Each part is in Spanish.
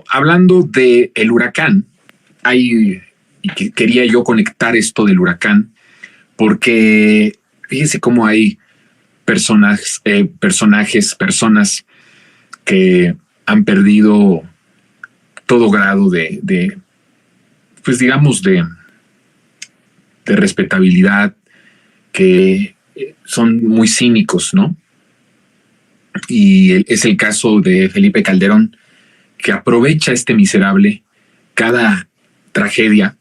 Hablando del huracán, quería yo conectar esto del huracán, porque fíjese cómo hay personas que han perdido todo grado pues digamos, de respetabilidad, que son muy cínicos, ¿no? Y es el caso de Felipe Calderón, que aprovecha este miserable cada tragedia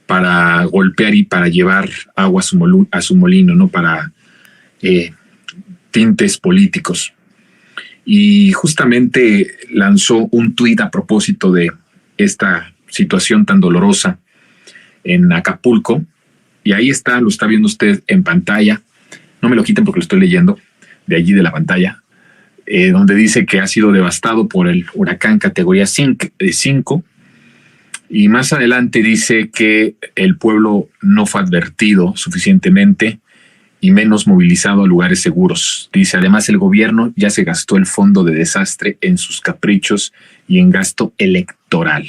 para golpear y para llevar agua a su molino, ¿no? Para tintes políticos. Y justamente lanzó un tuit a propósito de esta situación tan dolorosa en Acapulco. Y ahí está, lo está viendo usted en pantalla. No me lo quiten porque lo estoy leyendo de allí de la pantalla. Donde dice que ha sido devastado por el huracán categoría 5, y más adelante dice que el pueblo no fue advertido suficientemente y menos movilizado a lugares seguros. Dice, además, el gobierno ya se gastó el fondo de desastre en sus caprichos y en gasto electoral.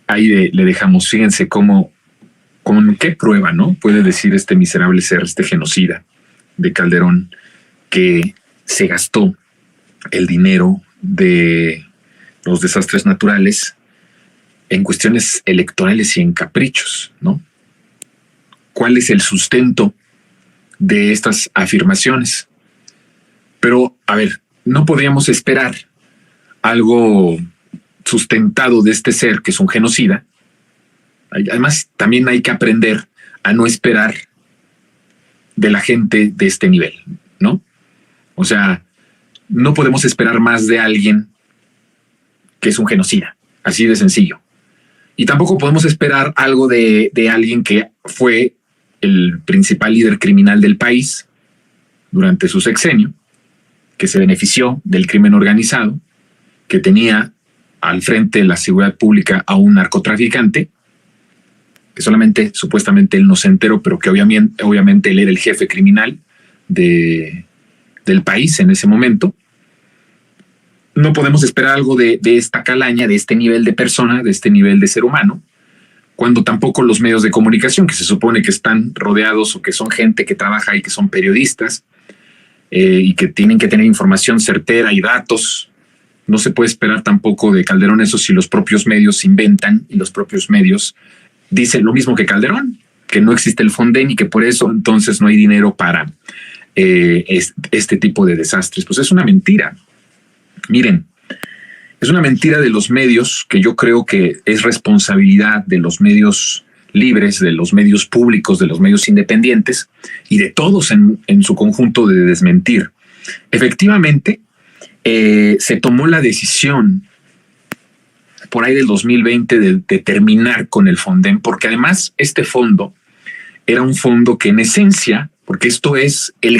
Ahí le dejamos, fíjense con qué prueba, ¿no? Puede decir este miserable ser, este genocida de Calderón, que se gastó el dinero de los desastres naturales en cuestiones electorales y en caprichos, ¿no? ¿Cuál es el sustento de estas afirmaciones? Pero, a ver, no podríamos esperar algo sustentado de este ser que es un genocida. Además, también hay que aprender a no esperar de la gente de este nivel, ¿no? O sea, no podemos esperar más de alguien que es un genocida, así de sencillo. Y tampoco podemos esperar algo de alguien que fue el principal líder criminal del país durante su sexenio, que se benefició del crimen organizado, que tenía al frente de la seguridad pública a un narcotraficante, que solamente, supuestamente, él no se enteró, pero que obviamente él era el jefe criminal del país en ese momento. No podemos esperar algo de esta calaña, de este nivel de persona, de este nivel de ser humano, cuando tampoco los medios de comunicación, que se supone que están rodeados o que son gente que trabaja y que son periodistas y que tienen que tener información certera y datos, no se puede esperar tampoco de Calderón eso si los propios medios inventan y los propios medios dicen lo mismo que Calderón, que no existe el Fonden y que por eso entonces no hay dinero para este tipo de desastres. Pues es una mentira. Miren, es una mentira de los medios, que yo creo que es responsabilidad de los medios libres, de los medios públicos, de los medios independientes y de todos en su conjunto de desmentir. Efectivamente, se tomó la decisión por ahí del 2020 de terminar con el Fonden, porque además este fondo era un fondo que en esencia, porque esto es la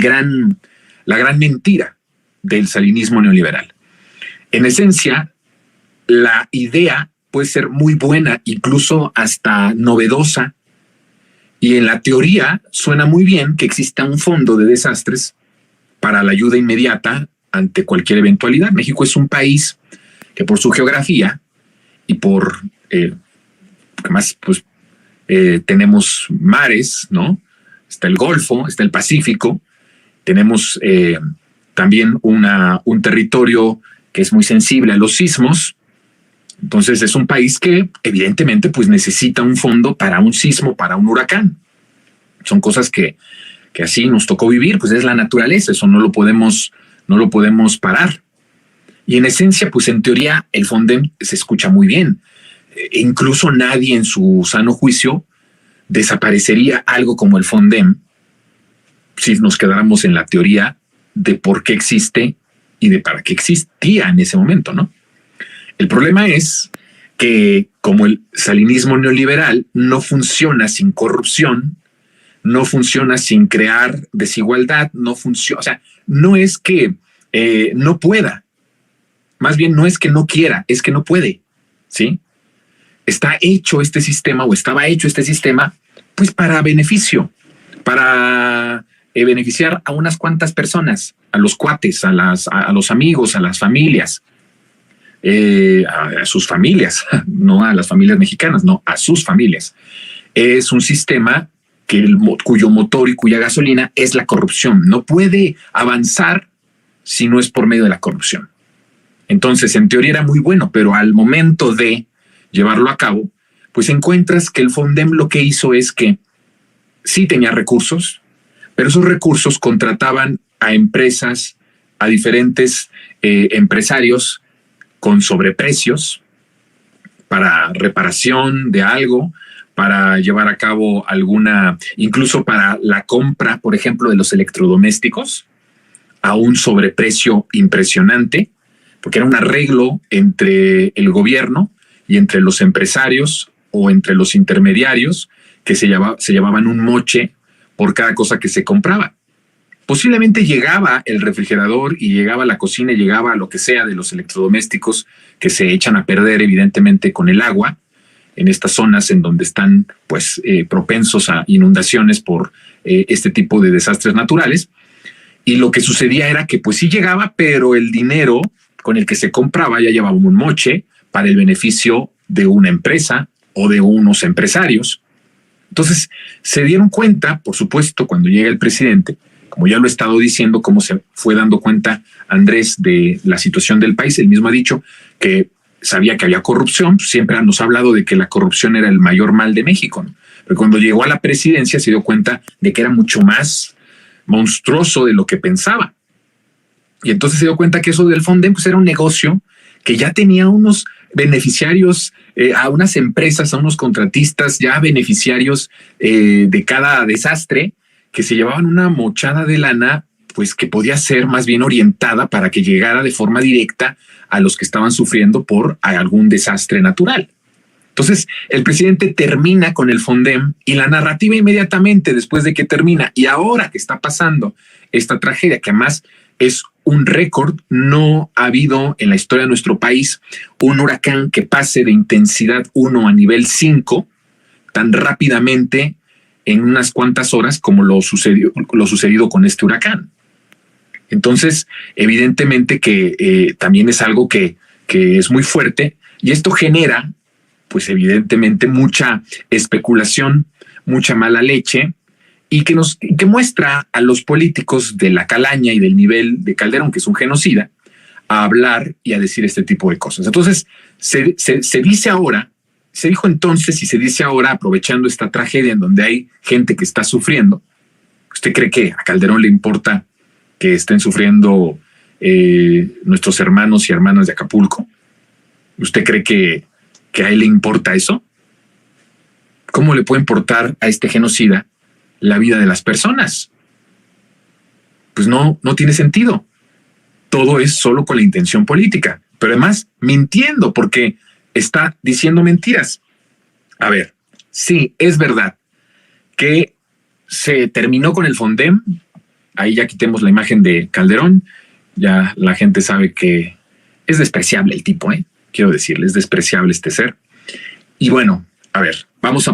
gran mentira del salinismo neoliberal. En esencia, la idea puede ser muy buena, incluso hasta novedosa, y en la teoría suena muy bien que exista un fondo de desastres para la ayuda inmediata ante cualquier eventualidad. México es un país que por su geografía y por además pues tenemos mares, ¿no? Está el Golfo, está el Pacífico, tenemos también un territorio que es muy sensible a los sismos. Entonces es un país que evidentemente pues necesita un fondo para un sismo, para un huracán. Son cosas que así nos tocó vivir, pues es la naturaleza, eso no lo podemos parar. Y en esencia, pues en teoría el Fonden se escucha muy bien. Incluso nadie en su sano juicio desaparecería algo como el Fonden si nos quedáramos en la teoría de por qué existe y de para qué existía en ese momento, ¿no? El problema es que como el salinismo neoliberal no funciona sin corrupción, no funciona sin crear desigualdad, no funciona, o sea, no es que no pueda, más bien no es que no quiera, es que no puede, ¿sí? Está hecho este sistema o estaba hecho este sistema pues para beneficio, para beneficiar a unas cuantas personas, a los cuates, a los amigos, a las familias. a sus familias, no a las familias mexicanas, no, a sus familias. Es un sistema cuyo motor y cuya gasolina es la corrupción. No puede avanzar si no es por medio de la corrupción. Entonces, en teoría era muy bueno, pero al momento de llevarlo a cabo, pues encuentras que el Fondem lo que hizo es que sí tenía recursos, pero esos recursos contrataban a empresas, a diferentes empresarios con sobreprecios para reparación de algo, para llevar a cabo alguna, incluso para la compra, por ejemplo, de los electrodomésticos a un sobreprecio impresionante, porque era un arreglo entre el gobierno y entre los empresarios o entre los intermediarios que se llevaban un moche por cada cosa que se compraba. Posiblemente llegaba el refrigerador y llegaba la cocina y llegaba lo que sea de los electrodomésticos que se echan a perder evidentemente con el agua en estas zonas en donde están pues propensos a inundaciones por este tipo de desastres naturales. Y lo que sucedía era que pues sí llegaba, pero el dinero con el que se compraba ya llevaba un moche para el beneficio de una empresa o de unos empresarios. Entonces se dieron cuenta, por supuesto, cuando llega el presidente, como ya lo he estado diciendo, cómo se fue dando cuenta Andrés de la situación del país. Él mismo ha dicho que sabía que había corrupción, siempre nos ha hablado de que la corrupción era el mayor mal de México, ¿no? Pero cuando llegó a la presidencia se dio cuenta de que era mucho más monstruoso de lo que pensaba. Y entonces se dio cuenta que eso del Fondem pues era un negocio que ya tenía unos beneficiarios, a unas empresas, a unos contratistas ya beneficiarios de cada desastre, que se llevaban una mochada de lana, pues que podía ser más bien orientada para que llegara de forma directa a los que estaban sufriendo por algún desastre natural. Entonces, el presidente termina con el Fondem y la narrativa inmediatamente después de que termina y ahora que está pasando esta tragedia, que además es un récord, no ha habido en la historia de nuestro país un huracán que pase de intensidad 1 a nivel 5 tan rápidamente en unas cuantas horas como lo sucedido con este huracán. Entonces, evidentemente que también es algo que es muy fuerte y esto genera, pues evidentemente, mucha especulación, mucha mala leche y que muestra a los políticos de la calaña y del nivel de Calderón, que es un genocida, a hablar y a decir este tipo de cosas. Entonces, se dice ahora, se dijo entonces y se dice ahora, aprovechando esta tragedia en donde hay gente que está sufriendo. ¿Usted cree que a Calderón le importa que estén sufriendo nuestros hermanos y hermanas de Acapulco? ¿Usted cree que a él le importa eso? ¿Cómo le puede importar a este genocida la vida de las personas? Pues no tiene sentido. Todo es solo con la intención política, pero además mintiendo porque está diciendo mentiras. A ver, sí, es verdad que se terminó con el Fondem. Ahí ya quitemos la imagen de Calderón. Ya la gente sabe que es despreciable el tipo, quiero decirle, es despreciable este ser. Y bueno, a ver, vamos a poner